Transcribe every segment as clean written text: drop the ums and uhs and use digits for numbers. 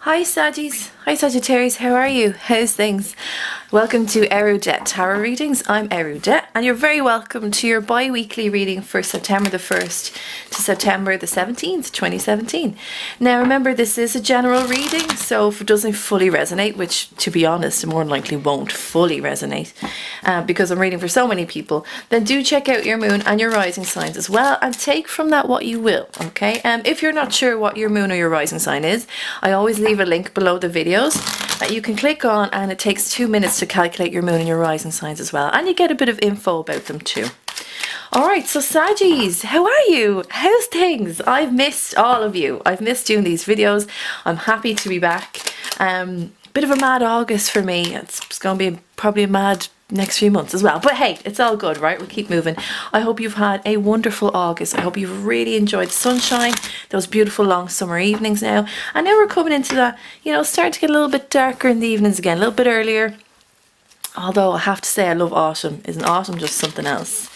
Hi Saggies, hi Sagittarius, how are you? How's things? Welcome to Eriu Tarot Readings. I'm Eriu and you're very welcome to your bi-weekly reading for September the 1st to September the 17th, 2017. Now remember, this is a general reading, so if it doesn't fully resonate, which to be honest, it more than likely won't fully resonate because I'm reading for so many people, then do check out your moon and your rising signs as well and take from that what you will, okay? If you're not sure what your moon or your rising sign is, I always leave a link below the videos that you can click on, and it takes 2 minutes to calculate your moon and your rising signs as well, and you get a bit of info about them too. Alright, so Saggies, how are you? How's things? I've missed all of you. I've missed doing these videos. I'm happy to be back. Bit of a mad August for me. It's going to be probably a mad next few months as well, but hey, it's all good, right? We'll keep moving. I hope you've had a wonderful August. I hope you've really enjoyed the sunshine, those beautiful long summer evenings now, and now we're coming into that, you know, starting to get a little bit darker in the evenings again, a little bit earlier. Although I have to say, I love autumn. Isn't autumn just something else?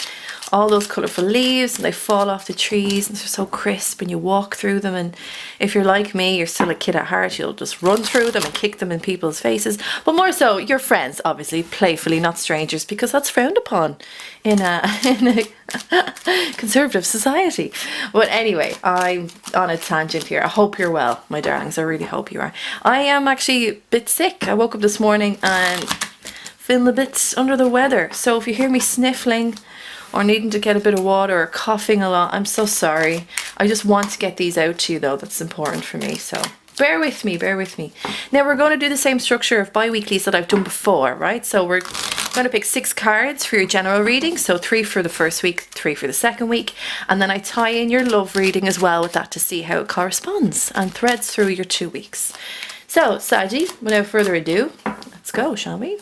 All those colourful leaves, and they fall off the trees and they're so crisp, and you walk through them, and if you're like me, you're still a kid at heart, you'll just run through them and kick them in people's faces, but more so your friends, obviously, playfully, not strangers, because that's frowned upon in a conservative society. But anyway, I'm on a tangent here. I hope you're well, my darlings. I really hope you are. I am actually a bit sick. I woke up this morning and feeling a bit under the weather, so if you hear me sniffling or needing to get a bit of water or coughing a lot, I'm so sorry. I just want to get these out to you though. That's important for me, so bear with me, bear with me. Now we're going to do the same structure of bi-weeklies that I've done before, right? So we're going to pick 6 cards for your general reading, so 3 for the first week, 3 for the second week, and then I tie in your love reading as well with that to see how it corresponds and threads through your 2 weeks. So Saggy, without further ado, let's go, shall we?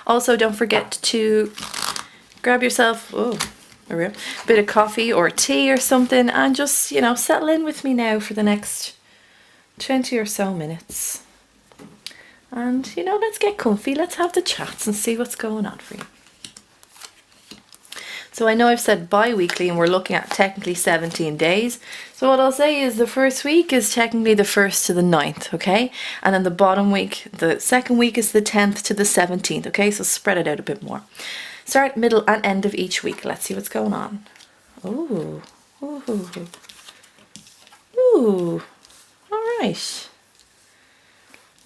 Also, don't forget to grab yourself a bit of coffee or tea or something, and just, you know, settle in with me now for the next 20 or so minutes. And, you know, let's get comfy, let's have the chats and see what's going on for you. So I know I've said bi-weekly and we're looking at technically 17 days. So what I'll say is the first week is technically the 1st to the 9th, okay? And then the bottom week, the second week is the 10th to the 17th, okay? So spread it out a bit more. Start, middle and end of each week. Let's see what's going on. Ooh. Ooh. Ooh. All right.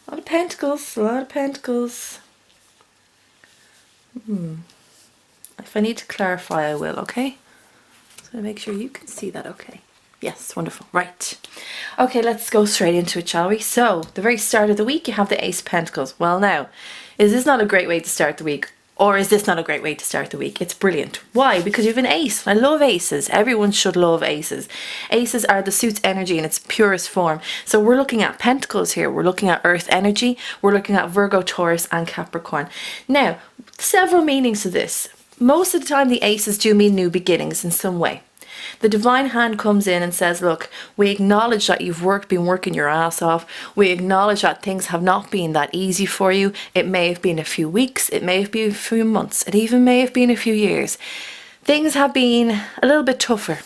A lot of pentacles, a lot of pentacles. If I need to clarify, I will, okay? So make sure you can see that, okay? Yes, wonderful. Right. Okay, let's go straight into it, shall we? So, the very start of the week, you have the Ace of Pentacles. Well, now, is this not a great way to start the week? Or is this not a great way to start the week? It's brilliant. Why? Because you have an ace. I love aces. Everyone should love aces. Aces are the suit's energy in its purest form. So we're looking at pentacles here. We're looking at earth energy. We're looking at Virgo, Taurus and Capricorn. Now, several meanings to this. Most of the time the aces do mean new beginnings in some way. The divine hand comes in and says, look, we acknowledge that you've been working your ass off. We acknowledge that things have not been that easy for you. It may have been a few weeks. It may have been a few months. It even may have been a few years. Things have been a little bit tougher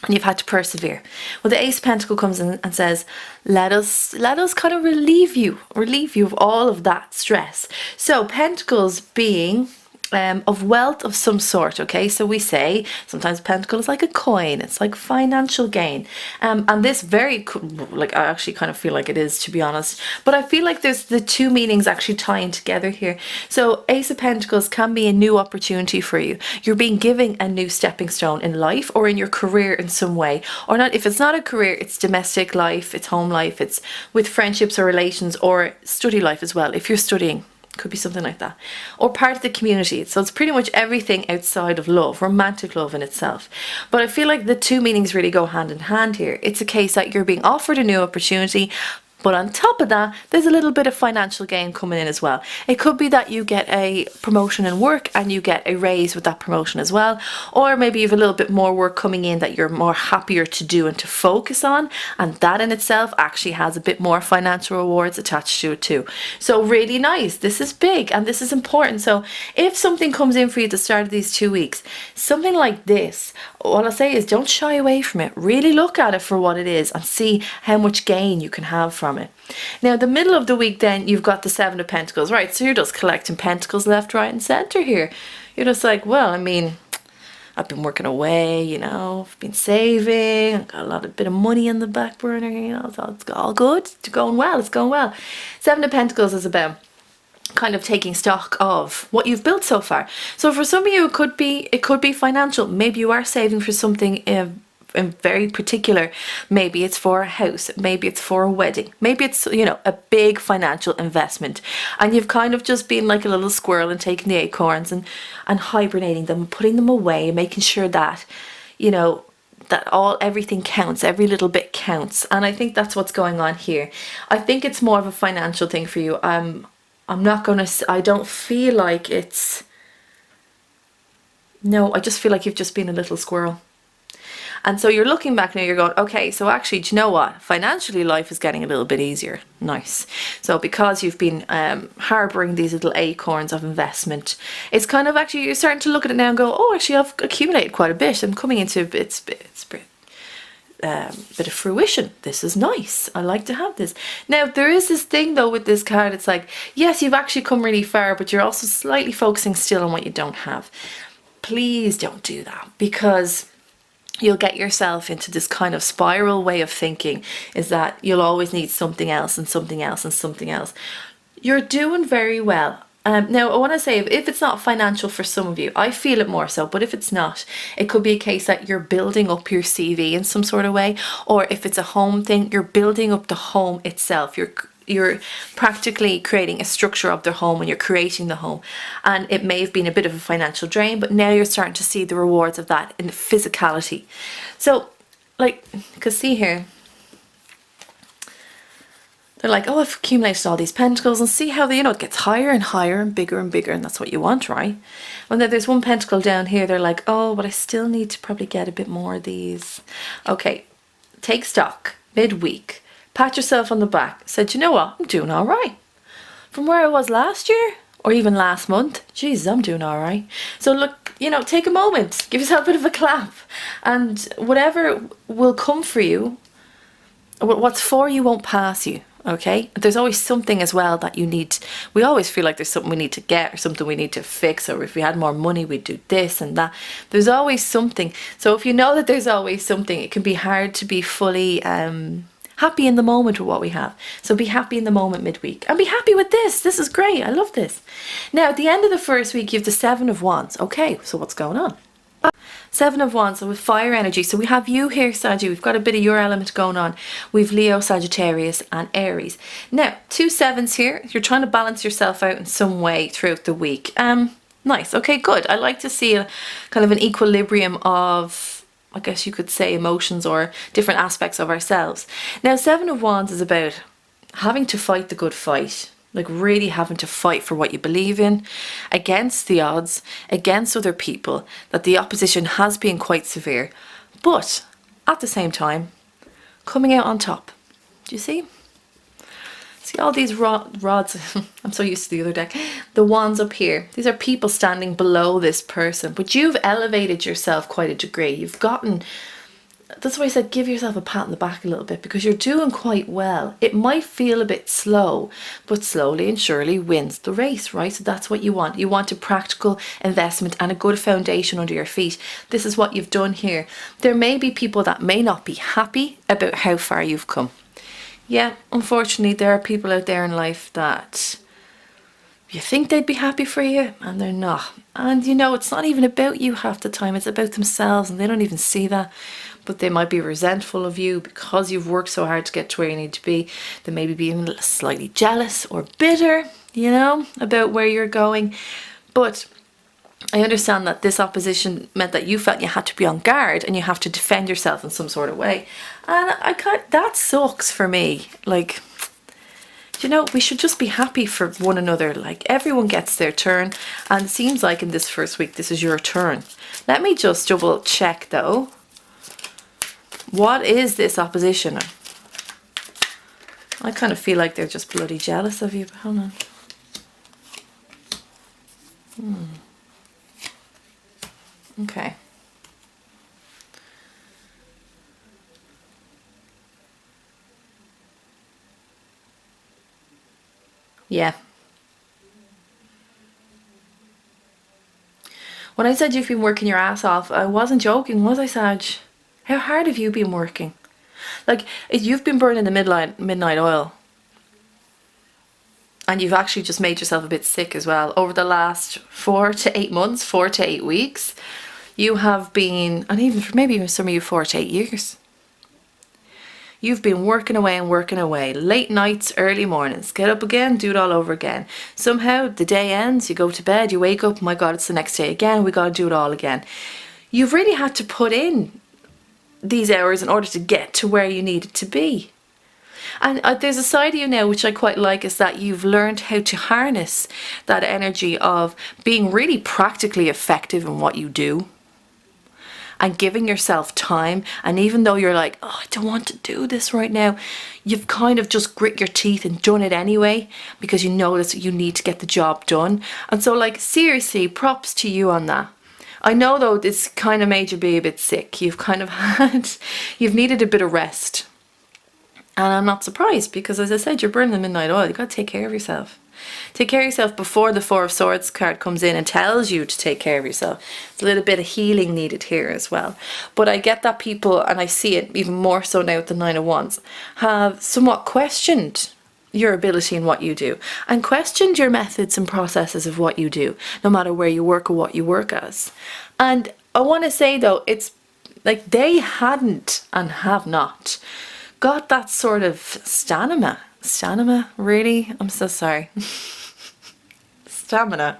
and you've had to persevere. Well, the Ace of Pentacles comes in and says, let us kind of relieve you of all of that stress. So Pentacles being of wealth of some sort, okay? So we say sometimes pentacle is like a coin, it's like financial gain, and this very, like, I actually kind of feel like it is, to be honest, but I feel like there's the two meanings actually tying together here. So Ace of Pentacles can be a new opportunity for you. You're being given a new stepping stone in life or in your career in some way, or not. If it's not a career, it's domestic life, it's home life, it's with friendships or relations, or study life as well. If you're studying, could be something like that, or part of the community. So it's pretty much everything outside of love, romantic love in itself. But I feel like the two meanings really go hand in hand here. It's a case that you're being offered a new opportunity, but on top of that, there's a little bit of financial gain coming in as well. It could be that you get a promotion in work and you get a raise with that promotion as well. Or maybe you have a little bit more work coming in that you're more happier to do and to focus on. And that in itself actually has a bit more financial rewards attached to it too. So really nice. This is big and this is important. So if something comes in for you at the start of these 2 weeks, something like this, what I'll say is don't shy away from it. Really look at it for what it is and see how much gain you can have from from it. Now, the middle of the week then, you've got the Seven of Pentacles, right? So you're just collecting pentacles left, right and centre here. You're just like, well, I mean, I've been working away, you know, I've been saving, I've got a bit of money in the back burner, you know, so it's all good, it's going well, it's going well. Seven of Pentacles is about kind of taking stock of what you've built so far. So for some of you, it could be financial. Maybe you are saving for something in very particular. Maybe it's for a house, maybe it's for a wedding, maybe it's, you know, a big financial investment, and you've kind of just been like a little squirrel and taking the acorns and hibernating them, putting them away, making sure that, you know, that everything counts, every little bit counts. And I think that's what's going on here. I think it's more of a financial thing for you. I don't feel like it's, no, I just feel like you've just been a little squirrel. And so you're looking back now, you're going, okay, so actually, do you know what? Financially, life is getting a little bit easier. Nice. So because you've been harbouring these little acorns of investment, it's kind of actually, you're starting to look at it now and go, oh, actually, I've accumulated quite a bit. I'm coming into a bit of fruition. This is nice. I like to have this. Now, there is this thing, though, with this card. It's like, yes, you've actually come really far, but you're also slightly focusing still on what you don't have. Please don't do that, because you'll get yourself into this kind of spiral way of thinking, is that you'll always need something else and something else and something else. You're doing very well. Now, I want to say, if it's not financial for some of you, I feel it more so, but if it's not, it could be a case that you're building up your CV in some sort of way, or if it's a home thing, you're building up the home itself. You're practically creating a structure of the home when you're creating the home, and it may have been a bit of a financial drain, but now you're starting to see the rewards of that in physicality. So, like, because see here, they're like, oh, I've accumulated all these pentacles, and see how it gets higher and higher and bigger, and that's what you want, right? And then there's one pentacle down here, they're like, oh, but I still need to probably get a bit more of these. Okay, take stock midweek. Pat yourself on the back. Said, you know what? I'm doing all right. From where I was last year, or even last month, Jesus, I'm doing all right. So look, take a moment. Give yourself a bit of a clap. And whatever will come for you, what's for you won't pass you, okay? There's always something as well that you need. We always feel like there's something we need to get or something we need to fix, or if we had more money, we'd do this and that. There's always something. So if you know that there's always something, it can be hard to be fully happy in the moment with what we have. So be happy in the moment midweek, and be happy with this. This is great. I love this. Now, at the end of the first week, you have the Seven of Wands. Okay, so what's going on? Seven of Wands, so with fire energy. So we have you here, Saggy. We've got a bit of your element going on. We've Leo, Sagittarius and Aries. Now, two sevens here. You're trying to balance yourself out in some way throughout the week. Nice. Okay, good. I like to see a kind of an equilibrium of, I guess you could say, emotions or different aspects of ourselves. Now, Seven of Wands is about having to fight the good fight. Like really having to fight for what you believe in, against the odds, against other people, that the opposition has been quite severe, but at the same time, coming out on top. Do you see? See all these rods, I'm so used to the other deck, the wands up here. These are people standing below this person, but you've elevated yourself quite a degree. You've gotten, that's why I said give yourself a pat on the back a little bit, because you're doing quite well. It might feel a bit slow, but slowly and surely wins the race, right? So that's what you want. You want a practical investment and a good foundation under your feet. This is what you've done here. There may be people that may not be happy about how far you've come. Yeah, unfortunately, there are people out there in life that you think they'd be happy for you and they're not. And it's not even about you half the time. It's about themselves, and they don't even see that. But they might be resentful of you because you've worked so hard to get to where you need to be. They may be being slightly jealous or bitter, about where you're going. But I understand that this opposition meant that you felt you had to be on guard and you have to defend yourself in some sort of way. And that sucks for me. Like, we should just be happy for one another. Like, everyone gets their turn. And it seems like in this first week, this is your turn. Let me just double check though. What is this opposition? I kind of feel like they're just bloody jealous of you, but hold on. Okay. Yeah. When I said you've been working your ass off, I wasn't joking, was I, Sag? How hard have you been working? Like, you've been burning the midnight oil. And you've actually just made yourself a bit sick as well. Over the last 4 to 8 months, 4 to 8 weeks, you have been, and even for maybe some of you 4 to 8 years, you've been working away and working away. Late nights, early mornings. Get up again, do it all over again. Somehow the day ends, you go to bed, you wake up, oh my God, it's the next day again, we got to do it all again. You've really had to put in these hours in order to get to where you needed to be. And there's a side of you now which I quite like, is that you've learned how to harness that energy of being really practically effective in what you do and giving yourself time. And even though you're like, oh, I don't want to do this right now, you've kind of just grit your teeth and done it anyway, because you know that you need to get the job done. And so, like, seriously, props to you on that. I know though this kind of made you be a bit sick. You've kind of you've needed a bit of rest. And I'm not surprised, because as I said, you're burning the midnight oil. You've got to take care of yourself. Take care of yourself before the Four of Swords card comes in and tells you to take care of yourself. There's a little bit of healing needed here as well. But I get that people, and I see it even more so now with the Nine of Wands, have somewhat questioned your ability in what you do, and questioned your methods and processes of what you do, no matter where you work or what you work as. And I want to say though, it's like they hadn't and have not got that sort of stamina, really? I'm so sorry. Stamina.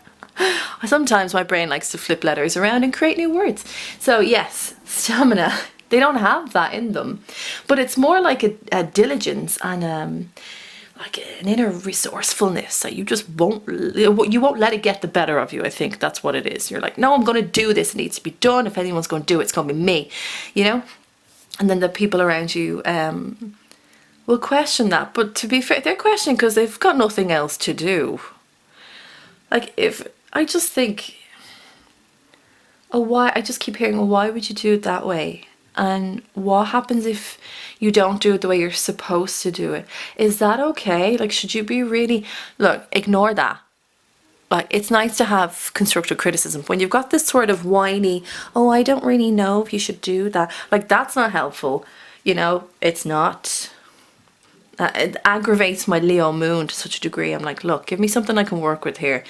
Sometimes my brain likes to flip letters around and create new words. So yes, stamina. They don't have that in them. But it's more like a diligence and like an inner resourcefulness that you just won't let it get the better of you. I think that's what it is. You're like, no, I'm going to do this. It needs to be done. If anyone's going to do it, it's going to be me, you know? And then the people around you will question that. But to be fair, they're questioning because they've got nothing else to do. Like, if I just think, oh, why? I just keep hearing, oh, why would you do it that way? And what happens if you don't do it the way you're supposed to do it? Is that okay? Like, should you be really, look, ignore that. Like, it's nice to have constructive criticism. When you've got this sort of whiny, oh, I don't really know if you should do that. Like, that's not helpful. You know, it's not. It aggravates my Leo moon to such a degree. I'm like, look, give me something I can work with here.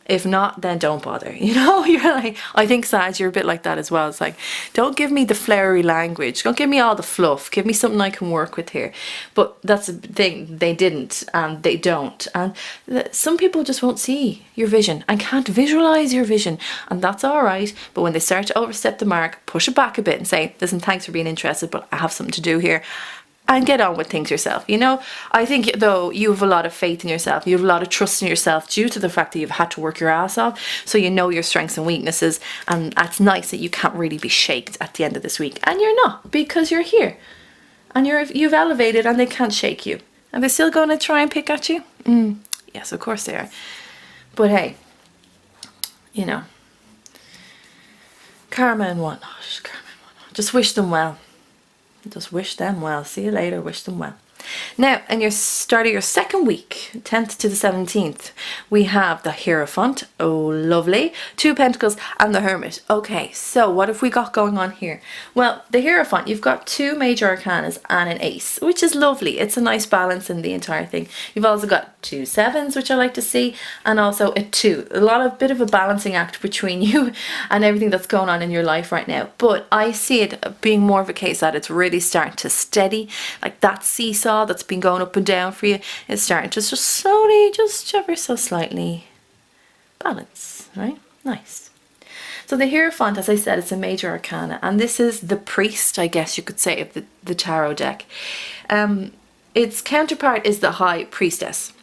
If not, then don't bother. You know, you're like, I think, Sag, you're a bit like that as well. It's like, don't give me the flowery language. Don't give me all the fluff. Give me something I can work with here. But that's the thing. They didn't, and they don't. And some people just won't see your vision and can't visualize your vision. And that's all right. But when they start to overstep the mark, push it back a bit and say, listen, thanks for being interested, but I have something to do here. And get on with things yourself. You know, I think though you have a lot of faith in yourself, you have a lot of trust in yourself due to the fact that you've had to work your ass off, so you know your strengths and weaknesses, and it's nice that you can't really be shaked at the end of this week. And you're not, because you're here and you've elevated, and they can't shake you. Are they still going to try and pick at you? Yes, of course they are. But hey, you know, karma and whatnot. Just wish them well. Just wish them well. See you later. Wish them well. Now, in your start of your second week, 10th to the 17th, we have the Hierophant. Oh, lovely. 2 Pentacles and the Hermit. Okay, so what have we got going on here? Well, the Hierophant, you've got 2 major arcanas and an ace, which is lovely. It's a nice balance in the entire thing. You've also got 2 sevens, which I like to see, and also a 2. A bit of a balancing act between you and everything that's going on in your life right now. But I see it being more of a case that it's really starting to steady, like that seesaw that's been going up and down for you. It's starting to just slowly, just ever so slightly balance, right? Nice. So the Hierophant, as I said, it's a major arcana, and this is the priest, I guess you could say, of the tarot deck. Its counterpart is the High Priestess.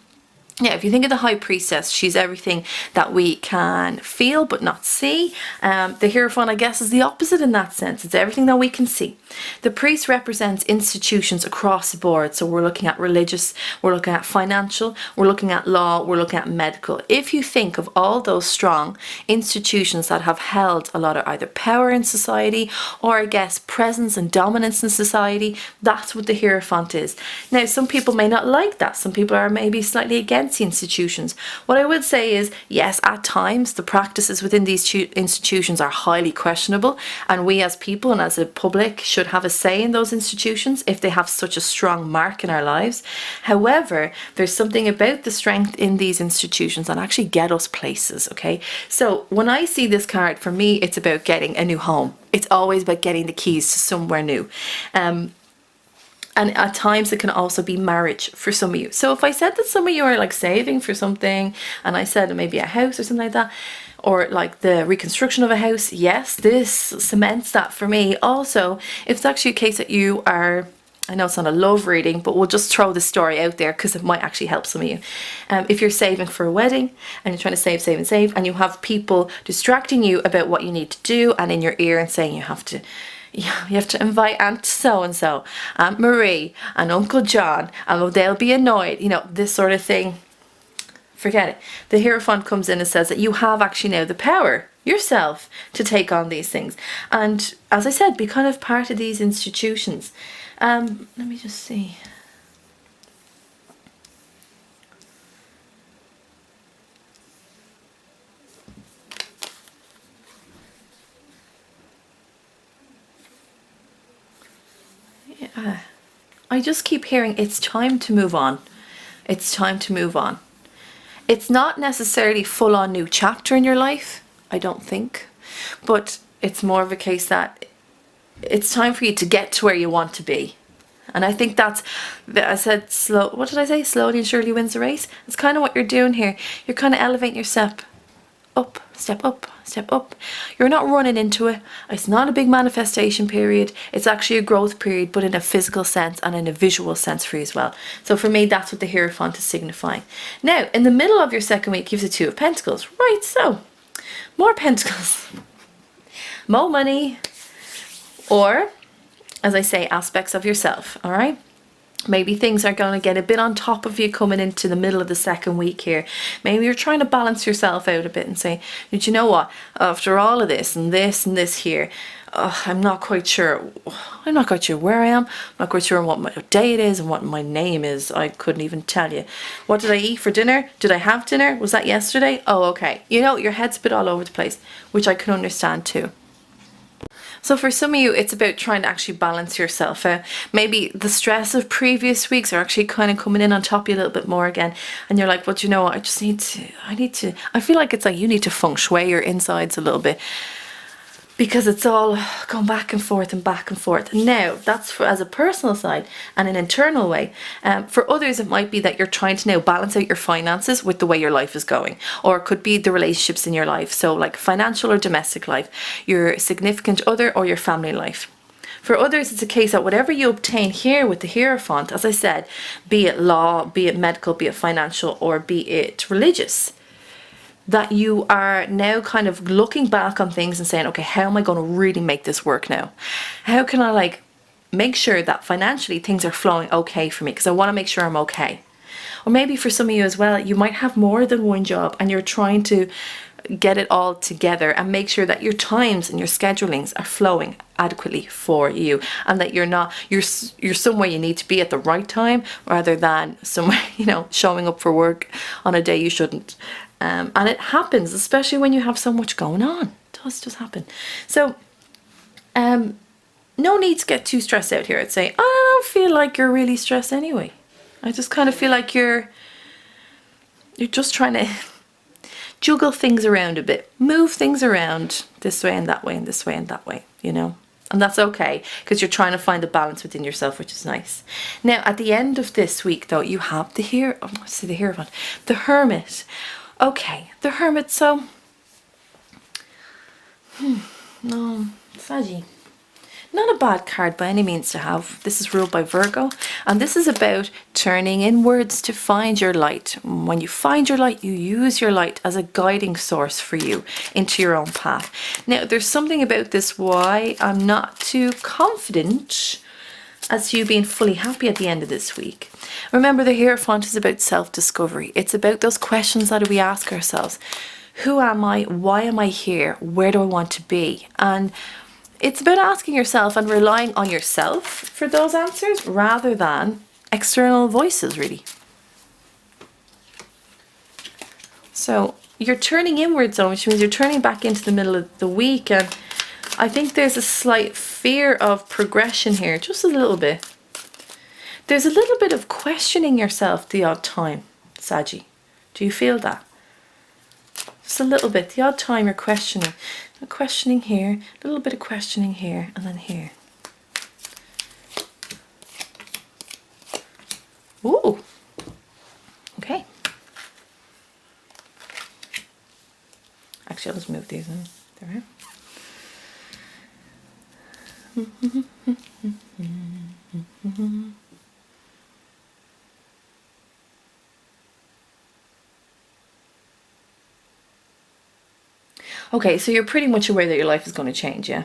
Yeah, if you think of the High Priestess, she's everything that we can feel but not see. The Hierophant, I guess, is the opposite in that sense. It's everything that we can see. The priest represents institutions across the board. So we're looking at religious, we're looking at financial, we're looking at law, we're looking at medical. If you think of all those strong institutions that have held a lot of either power in society or, I guess, presence and dominance in society, that's what the Hierophant is. Now, some people may not like that. Some people are maybe slightly against against the institutions. What I would say is, yes, at times the practices within these institutions are highly questionable, and we as people and as a public should have a say in those institutions if they have such a strong mark in our lives. However, there's something about the strength in these institutions that actually get us places, okay? So when I see this card, for me, it's about getting a new home. It's always about getting the keys to somewhere new. And at times it can also be marriage for some of you. So if I said that some of you are like saving for something, and I said maybe a house or something like that, or like the reconstruction of a house, yes, this cements that for me. Also, if it's actually a case that you are, I know it's not a love reading, but we'll just throw the story out there because it might actually help some of you. If you're saving for a wedding and you're trying to save, and you have people distracting you about what you need to do and in your ear and saying you have to invite Aunt so-and-so, Aunt Marie and Uncle John, and they'll be annoyed, you know, this sort of thing. Forget it. The Hierophant comes in and says that you have actually now the power yourself to take on these things. And as I said, be kind of part of these institutions. Let me just see. I just keep hearing it's time to move on. It's time to move on. It's not necessarily full-on new chapter in your life, I don't think, but it's more of a case that it's time for you to get to where you want to be. And I think that's, I said slow, what did I say? Slowly and surely wins the race. It's kind of what you're doing here. You're kind of elevating your step up, step up, step up. You're not running into it. It's not a big manifestation period. It's actually a growth period, but in a physical sense and in a visual sense for you as well. So for me, that's what the Hierophant is signifying. Now, in the middle of your second week, gives the Two of Pentacles. Right, so more pentacles, more money, or as I say, aspects of yourself, all right? Maybe things are going to get a bit on top of you coming into the middle of the second week here. Maybe you're trying to balance yourself out a bit and say, you know what, after all of this and this and this here, I'm not quite sure. I'm not quite sure where I am. I'm not quite sure what day it is and what my name is. I couldn't even tell you. What did I eat for dinner? Did I have dinner? Was that yesterday? Oh, okay. You know, your head's a bit all over the place, which I can understand too. So for some of you, it's about trying to actually balance yourself out. Maybe the stress of previous weeks are actually kind of coming in on top of you a little bit more again. And you're like, but you know what, I feel like it's like you need to feng shui your insides a little bit. Because it's all going back and forth and back and forth. Now, that's for as a personal side and an internal way. For others, it might be that you're trying to now balance out your finances with the way your life is going. Or it could be the relationships in your life. So like financial or domestic life, your significant other or your family life. For others, it's a case that whatever you obtain here with the Hierophant, as I said, be it law, be it medical, be it financial, or be it religious, that you are now kind of looking back on things and saying, okay, how am I going to really make this work now? How can I like make sure that financially things are flowing okay for me? Because I want to make sure I'm okay. Or maybe for some of you as well, you might have more than one job and you're trying to get it all together and make sure that your times and your schedulings are flowing adequately for you, and that you're somewhere you need to be at the right time rather than somewhere, you know, showing up for work on a day you shouldn't. And it happens, especially when you have so much going on. It does just happen. So, no need to get too stressed out here. I'd say, I don't feel like you're really stressed anyway. I just kind of feel like you're just trying to juggle things around a bit. Move things around this way and that way and this way and that way, you know. And that's okay, because you're trying to find a balance within yourself, which is nice. Now, at the end of this week, though, you have the Hermit. Okay, the Hermit, so, no, Saggy. Not a bad card by any means to have. This is ruled by Virgo, and this is about turning inwards to find your light. When you find your light, you use your light as a guiding source for you into your own path. Now, there's something about this why I'm not too confident as to you being fully happy at the end of this week. Remember, the Hierophant is about self-discovery. It's about those questions that we ask ourselves. Who am I? Why am I here? Where do I want to be? And it's about asking yourself and relying on yourself for those answers rather than external voices, really. So you're turning inwards though, which means you're turning back into the middle of the week, and I think there's a slight fear of progression here, just a little bit. There's a little bit of questioning yourself the odd time, Saggy. Do you feel that? Just a little bit, the odd time you're questioning. Questioning here, a little bit of questioning here, and then here. Ooh. Okay. Actually, I'll just move these in. There we are. Okay, so you're pretty much aware that your life is going to change, yeah?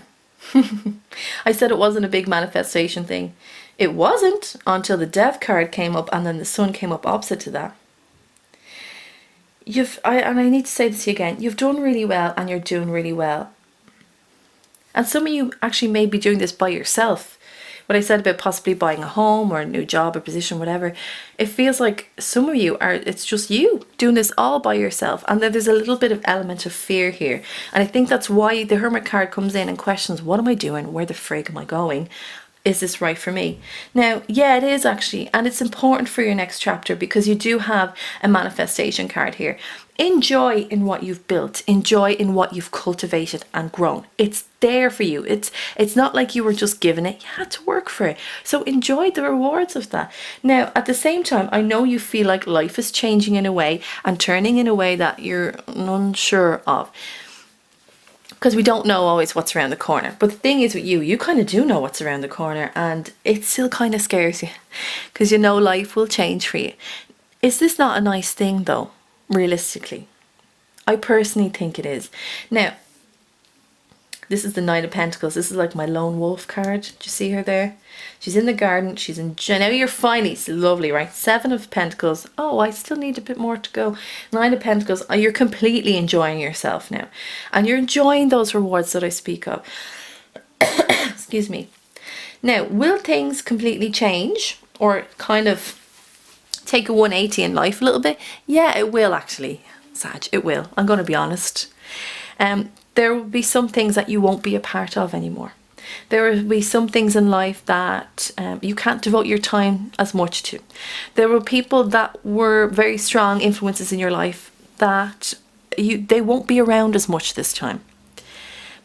I said it wasn't a big manifestation thing. It wasn't until the Death card came up and then the Sun came up opposite to that. And I need to say this to you again, you've done really well and you're doing really well. And some of you actually may be doing this by yourself. What I said about possibly buying a home or a new job or position, whatever, it feels like some of you it's just you doing this all by yourself. And then there's a little bit of element of fear here. And I think that's why the Hermit card comes in and questions, what am I doing? Where the frig am I going? Is this right for me? Now, yeah, it is actually. And it's important for your next chapter because you do have a manifestation card here. Enjoy in what you've built. Enjoy in what you've cultivated and grown. It's there for you. It's not like you were just given it. You had to work for it. So enjoy the rewards of that. Now, at the same time, I know you feel like life is changing in a way and turning in a way that you're unsure of. Because we don't know always what's around the corner. But the thing is with you kind of do know what's around the corner, and it still kind of scares you because you know life will change for you. Is this not a nice thing though, realistically? I personally think it is. Now, this is the Nine of Pentacles. This is like my lone wolf card. Do you see her there? She's in the garden. She's in... Now you're finally... It's lovely, right? Seven of Pentacles. Oh, I still need a bit more to go. Nine of Pentacles. Oh, you're completely enjoying yourself now. And you're enjoying those rewards that I speak of. Excuse me. Now, will things completely change? Or kind of take a 180 in life a little bit? Yeah, it will actually, Sag. It will. I'm going to be honest. There will be some things that you won't be a part of anymore. There will be some things in life that you can't devote your time as much to. There were people that were very strong influences in your life that they won't be around as much this time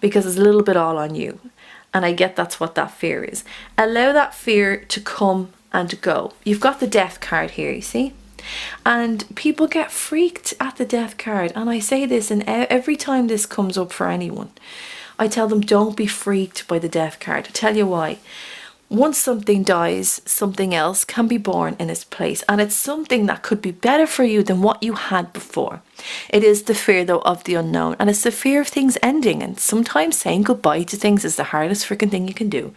because it's a little bit all on you. And I get that's what that fear is. Allow that fear to come and go. You've got the Death card here, you see? And people get freaked at the Death card, and I say this, and every time this comes up for anyone, I tell them don't be freaked by the Death card. I tell you why. Once something dies, something else can be born in its place, and it's something that could be better for you than what you had before. It is the fear though of the unknown, and it's the fear of things ending, and sometimes saying goodbye to things is the hardest freaking thing you can do.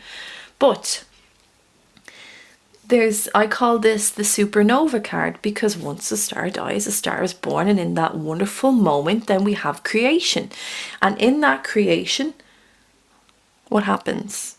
But I call this the supernova card, because once a star dies, a star is born, and in that wonderful moment, then we have creation. And in that creation, what happens?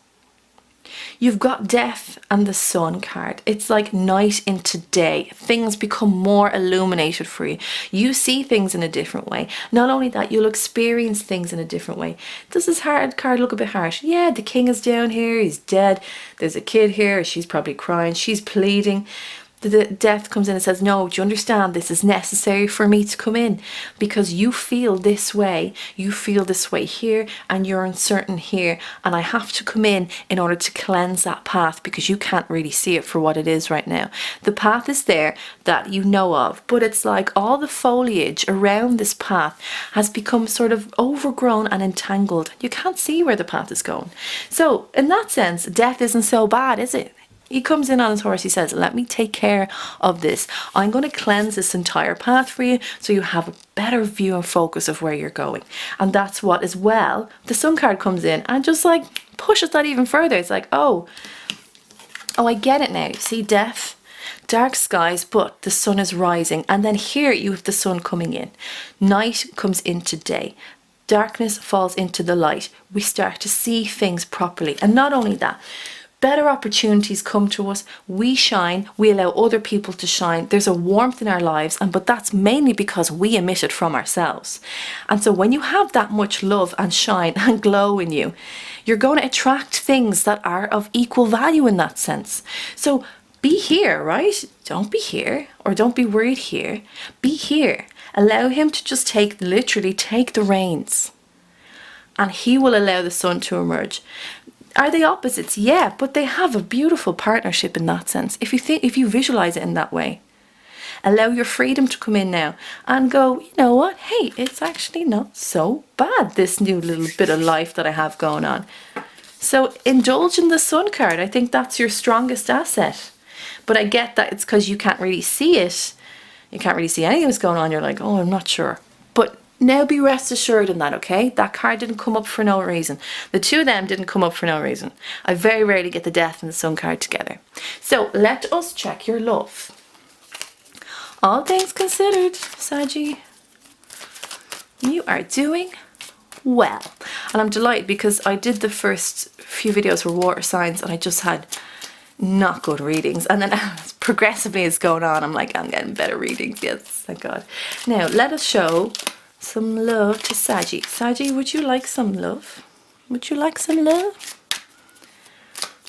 You've got Death and the Sun card. It's like night into day. Things become more illuminated for you. You see things in a different way. Not only that, you'll experience things in a different way. Does this card look a bit harsh? Yeah, the king is down here. He's dead. There's a kid here. She's probably crying. She's pleading. The Death comes in and says, no, do you understand? This is necessary for me to come in because you feel this way. You feel this way here, and you're uncertain here. And I have to come in order to cleanse that path because you can't really see it for what it is right now. The path is there that you know of, but it's like all the foliage around this path has become sort of overgrown and entangled. You can't see where the path is going. So in that sense, Death isn't so bad, is it? He comes in on his horse, he says, let me take care of this. I'm going to cleanse this entire path for you so you have a better view and focus of where you're going. And that's what, as well, the Sun card comes in and just like pushes that even further. It's like, oh, I get it now. See, Death, dark skies, but the sun is rising. And then here you have the sun coming in. Night comes into day. Darkness falls into the light. We start to see things properly. And not only that, better opportunities come to us, we shine, we allow other people to shine. There's a warmth in our lives, but that's mainly because we emit it from ourselves. And so when you have that much love and shine and glow in you, you're going to attract things that are of equal value in that sense. So be here, right? Don't be here, or don't be worried here. Be here. Allow him to just literally take the reins, and he will allow the sun to emerge. Are they opposites? Yeah, but they have a beautiful partnership in that sense. If you visualize it in that way, allow your freedom to come in now and go, you know what? Hey, it's actually not so bad, this new little bit of life that I have going on. So indulge in the sun card. I think that's your strongest asset. But I get that it's because you can't really see it. You can't really see anything that's going on. You're like, oh, I'm not sure. But now be rest assured in that, okay? That card didn't come up for no reason. The two of them didn't come up for no reason. I very rarely get the Death and the Sun card together. So let us check your love. All things considered, Saggy, you are doing well. And I'm delighted because I did the first few videos for water signs and I just had not good readings. And then progressively as going on, I'm like, I'm getting better readings. Yes, thank God. Now, let us show some love to Saggy. Saggy, would you like some love? Would you like some love?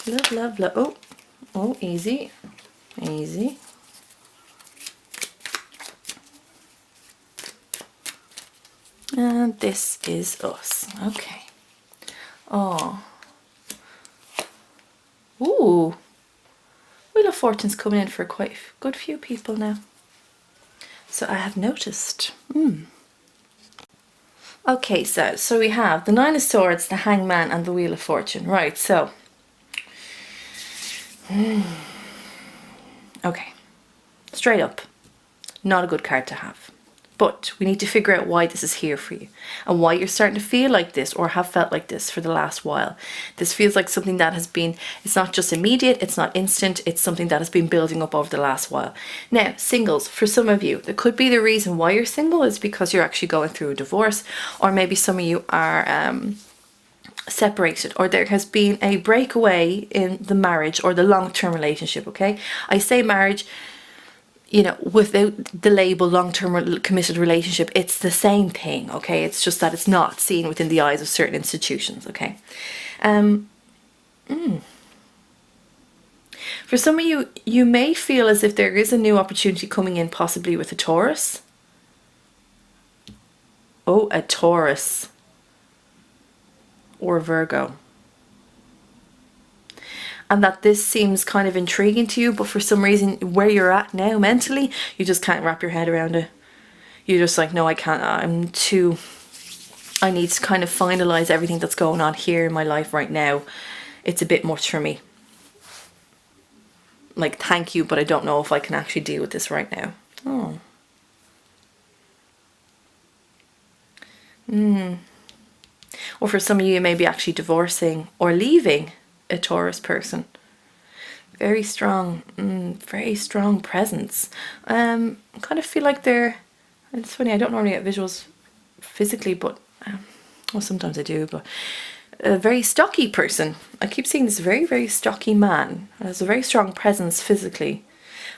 Love, love, love. Oh, oh, easy. Easy. And this is us. Okay. Oh. Ooh. Wheel of Fortune's coming in for quite a good few people now. So I have noticed. Okay, so we have the Nine of Swords, the Hangman, and the Wheel of Fortune. Right, so. Okay. Straight up. Not a good card to have. But we need to figure out why this is here for you and why you're starting to feel like this or have felt like this for the last while. This feels like something that has been, it's not just immediate, it's not instant, it's something that has been building up over the last while. Now, singles, for some of you, there could be the reason why you're single is because you're actually going through a divorce, or maybe some of you are separated, or there has been a breakaway in the marriage or the long-term relationship, okay? I say marriage, you know, without the label long-term committed relationship, it's the same thing, okay? It's just that it's not seen within the eyes of certain institutions, okay? For some of you, you may feel as if there is a new opportunity coming in, possibly with a Taurus. Oh, a Taurus. Or Virgo. And that this seems kind of intriguing to you, but for some reason where you're at now mentally, you just can't wrap your head around it. You're just like, no, I can't, I need to kind of finalize everything that's going on here in my life right now. It's a bit much for me. Like, thank you, but I don't know if I can actually deal with this right now. Oh. Or for some of you, you may be actually divorcing or leaving a Taurus person. Very strong presence. I kind of feel like it's funny, I don't normally get visuals physically, but well, sometimes I do, but a very stocky person. I keep seeing this very, very stocky man. Has a very strong presence physically.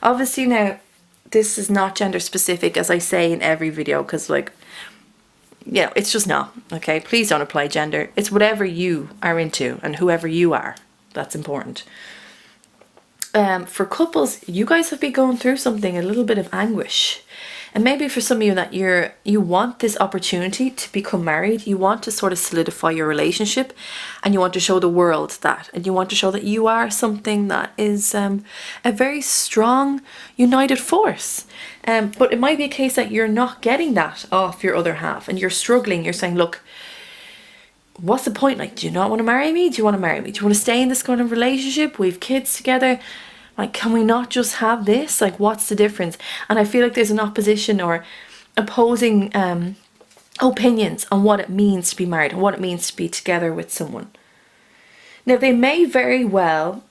Obviously now, this is not gender specific, as I say in every video, because like, you know, it's just not, okay? Please don't apply gender. It's whatever you are into and whoever you are. That's important. For couples, you guys have been going through something, a little bit of anguish. And maybe for some of you that you want this opportunity to become married, you want to sort of solidify your relationship, and you want to show the world that, and you want to show that you are something that is a very strong, united force. But it might be a case that you're not getting that off your other half, and you're struggling. You're saying, look, what's the point? Like, do you not want to marry me? Do you want to marry me? Do you want to stay in this kind of relationship? We have kids together. Like, can we not just have this? Like, what's the difference? And I feel like there's an opposition or opposing opinions on what it means to be married and what it means to be together with someone. Now, they may very well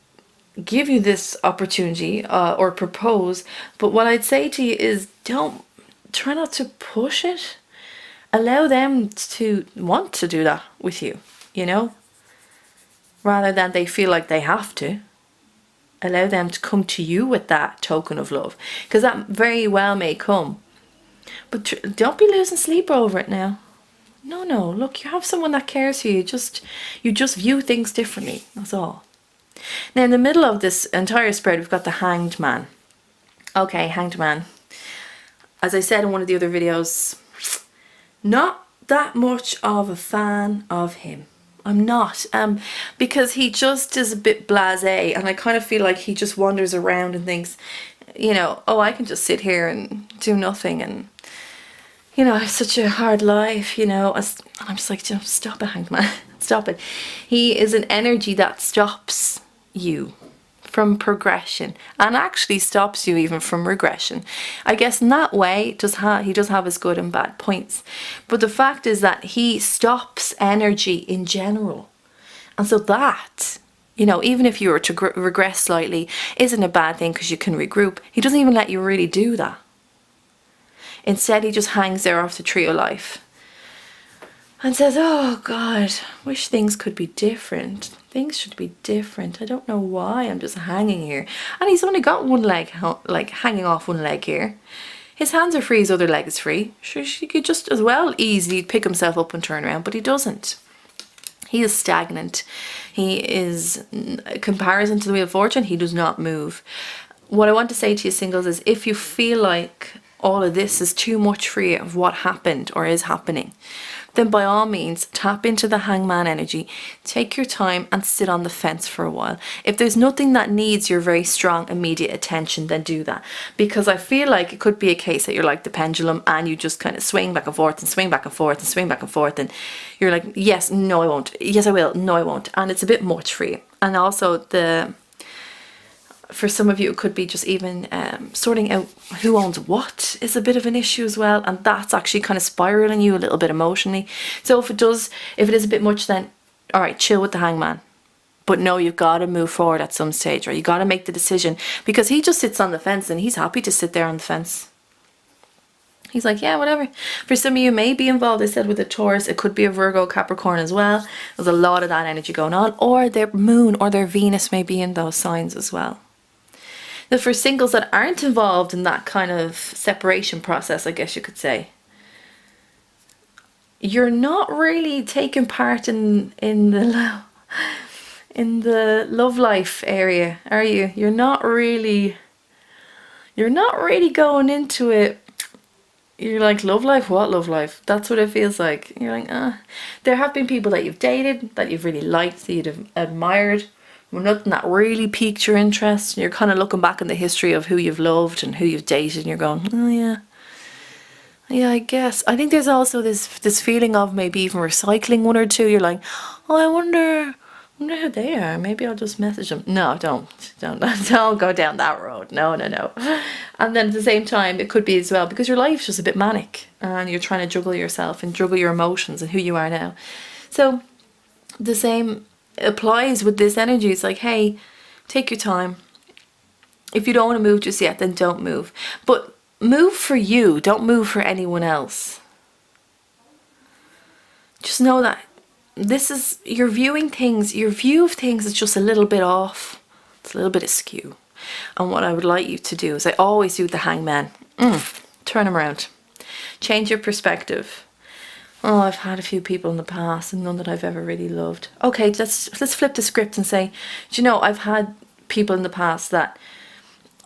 give you this opportunity or propose, but what I'd say to you is try not to push it. Allow them to want to do that with you, you know? rather than they feel like they have to. Allow them to come to you with that token of love, because that very well may come. But don't be losing sleep over it now. No, look, you have someone that cares for you. You just view things differently, that's all. Now in the middle of this entire spread, we've got the Hanged Man. Okay, Hanged Man. As I said in one of the other videos, not that much of a fan of him. I'm not, because he just is a bit blasé, and I kind of feel like he just wanders around and thinks, you know, oh, I can just sit here and do nothing, and you know, I have such a hard life, you know. And I'm just like, stop it, Hanged Man, stop it. He is an energy that stops you from progression, and actually stops you even from regression. I guess in that way, he does have his good and bad points. But the fact is that he stops energy in general. And so that, you know, even if you were to regress slightly, isn't a bad thing, because you can regroup. He doesn't even let you really do that. Instead, he just hangs there off the tree of life and says, oh God, wish things could be different. Things should be different. I don't know why I'm just hanging here. And he's only got one leg, like hanging off one leg here. His hands are free, his other leg is free. Sure, he could just as well easily pick himself up and turn around, but he doesn't. He is stagnant. He is, comparison to the Wheel of Fortune, he does not move. What I want to say to you singles is, if you feel like all of this is too much for you of what happened or is happening, then by all means tap into the Hangman energy, take your time and sit on the fence for a while. If there's nothing that needs your very strong immediate attention, then do that, because I feel like it could be a case that you're like the pendulum and you just kind of swing back and forth and swing back and forth and swing back and forth, and you're like, yes, no I won't, yes I will, no I won't, and it's a bit much for you. And also for some of you, it could be just even sorting out who owns what is a bit of an issue as well, and that's actually kind of spiraling you a little bit emotionally. So if it is a bit much, then all right, chill with the Hangman. But no, you've got to move forward at some stage, or you got to make the decision, because he just sits on the fence and he's happy to sit there on the fence. He's like, yeah, whatever. For some of you may be involved, I said, with a Taurus. It could be a Virgo, Capricorn as well. There's a lot of that energy going on, or their moon or their Venus may be in those signs as well. Now, for singles that aren't involved in that kind of separation process, I guess you could say, you're not really taking part in the love life area, are you? You're not really going into it. You're like, love life? What love life? That's what it feels like. You're like, There have been people that you've dated, that you've really liked, that you've admired, nothing that really piqued your interest, and you're kind of looking back in the history of who you've loved and who you've dated, and you're going, oh yeah, I guess. I think there's also this feeling of maybe even recycling one or two. You're like, oh, I wonder who they are. Maybe I'll just message them. No, don't go down that road. No. And then at the same time, it could be as well because your life's just a bit manic and you're trying to juggle yourself and juggle your emotions and who you are now. So the same applies with this energy. It's like, hey, take your time. If you don't want to move just yet, then don't move. But move for you. Don't move for anyone else. Just know that this is, your view of things is just a little bit off. It's a little bit askew. And what I would like you to do is, I always do the hangman. Turn them around. Change your perspective. Oh, I've had a few people in the past and none that I've ever really loved. Okay, let's flip the script and say, do you know, I've had people in the past that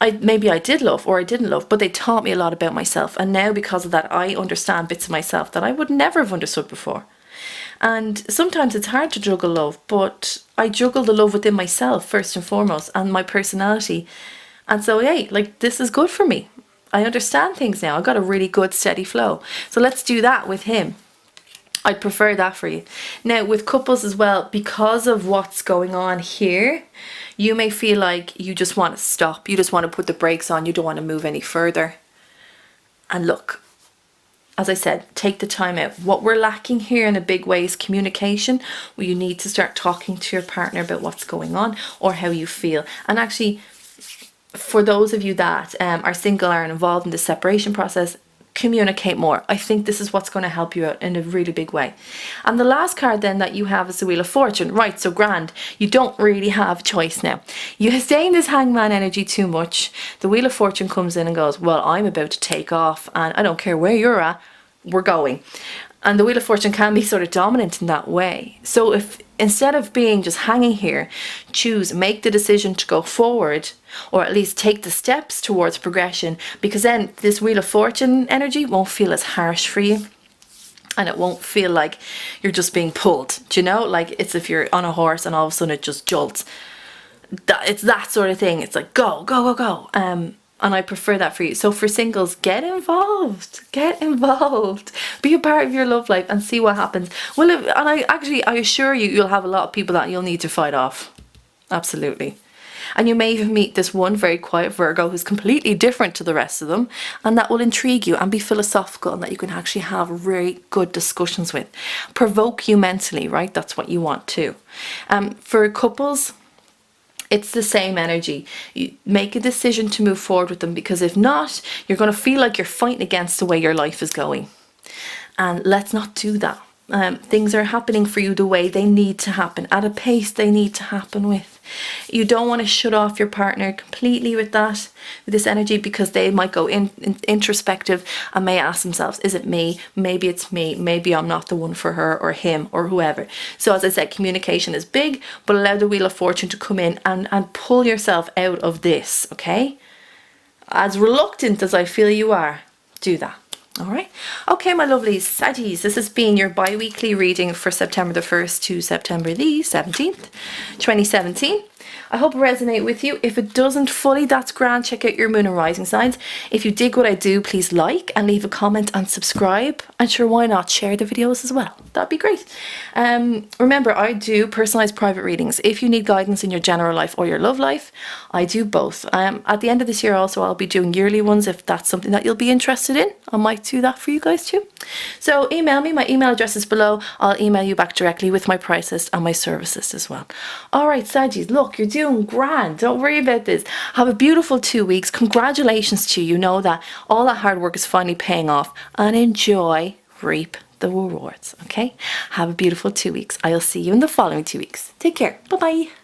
maybe I did love or I didn't love, but they taught me a lot about myself. And now because of that, I understand bits of myself that I would never have understood before. And sometimes it's hard to juggle love, but I juggle the love within myself first and foremost, and my personality. And so, hey, like, this is good for me. I understand things now. I've got a really good steady flow. So let's do that with him. I'd prefer that for you. Now, with couples as well, because of what's going on here, you may feel like you just want to stop. You just want to put the brakes on. You don't want to move any further. And look, as I said, take the time out. What we're lacking here in a big way is communication, where you need to start talking to your partner about what's going on or how you feel. And actually, for those of you that are single, are involved in the separation process, communicate more. I think this is what's going to help you out in a really big way. And the last card then that you have is the Wheel of Fortune. Right, so grand. You don't really have a choice now. You stay in this hangman energy too much. The Wheel of Fortune comes in and goes, well, I'm about to take off and I don't care where you're at, we're going. And the Wheel of Fortune can be sort of dominant in that way. So if instead of being just hanging here, make the decision to go forward, or at least take the steps towards progression, because then this Wheel of Fortune energy won't feel as harsh for you. And it won't feel like you're just being pulled. Do you know? Like it's if you're on a horse and all of a sudden it just jolts. It's that sort of thing. It's like go, go, go, go. And I prefer that for you. So for singles, get involved. Get involved. Be a part of your love life and see what happens. Well, I assure you, you'll have a lot of people that you'll need to fight off. Absolutely. And you may even meet this one very quiet Virgo who's completely different to the rest of them, and that will intrigue you and be philosophical, and that you can actually have very good discussions with. Provoke you mentally, right? That's what you want too. For couples, it's the same energy. You make a decision to move forward with them, because if not, you're going to feel like you're fighting against the way your life is going. And let's not do that. Things are happening for you the way they need to happen, at a pace they need to happen with. You don't want to shut off your partner completely with this energy, because they might go introspective and may ask themselves, is it me? Maybe it's me. Maybe I'm not the one for her or him or whoever. So as I said, communication is big, but allow the Wheel of Fortune to come in and pull yourself out of this, okay? As reluctant as I feel you are, do that. All right. Okay, my lovelies, Saggies, this has been your bi-weekly reading for September the 1st to September the 17th, 2017. I hope it resonates with you. If it doesn't fully, that's grand. Check out your moon and rising signs. If you dig what I do, please like and leave a comment and subscribe. And sure, why not share the videos as well? That'd be great. Remember, I do personalized private readings. If you need guidance in your general life or your love life, I do both. At the end of this year also, I'll be doing yearly ones if that's something that you'll be interested in. I might do that for you guys too. So email me. My email address is below. I'll email you back directly with my price list and my service list as well. All right, Saggies, look, you're doing grand. Don't worry about this. Have a beautiful 2 weeks. Congratulations to you. You know that all that hard work is finally paying off, and enjoy, reap the rewards. Okay, have a beautiful 2 weeks. I'll see you in the following 2 weeks. Take care. Bye bye.